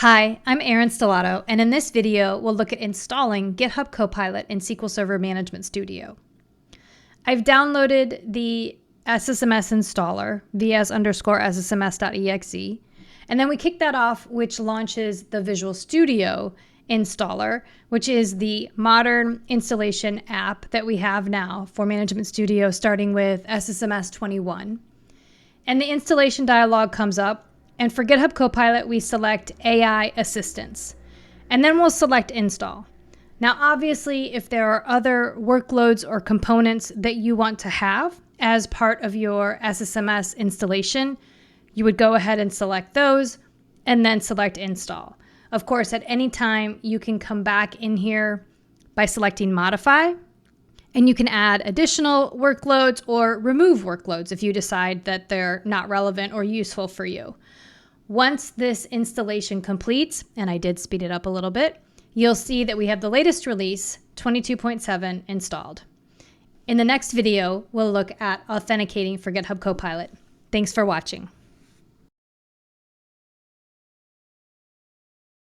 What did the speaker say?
Hi, I'm Erin Stellato, and in this video, we'll look at installing GitHub Copilot in SQL Server Management Studio. I've downloaded the SSMS installer, vs_ssms.exe, and then we kick that off, which launches the Visual Studio installer, which is the modern installation app that we have now for Management Studio, starting with SSMS 21. And the installation dialog comes up. And for GitHub Copilot, we select AI Assistance, and then we'll select Install. Now, obviously, if there are other workloads or components that you want to have as part of your SSMS installation, you would go ahead and select those and then select Install. Of course, at any time, you can come back in here by selecting Modify, and you can add additional workloads or remove workloads if you decide that they're not relevant or useful for you. Once this installation completes, and I did speed it up a little bit, you'll see that we have the latest release, 22.7, installed. In the next video, we'll look at authenticating for GitHub Copilot. Thanks for watching.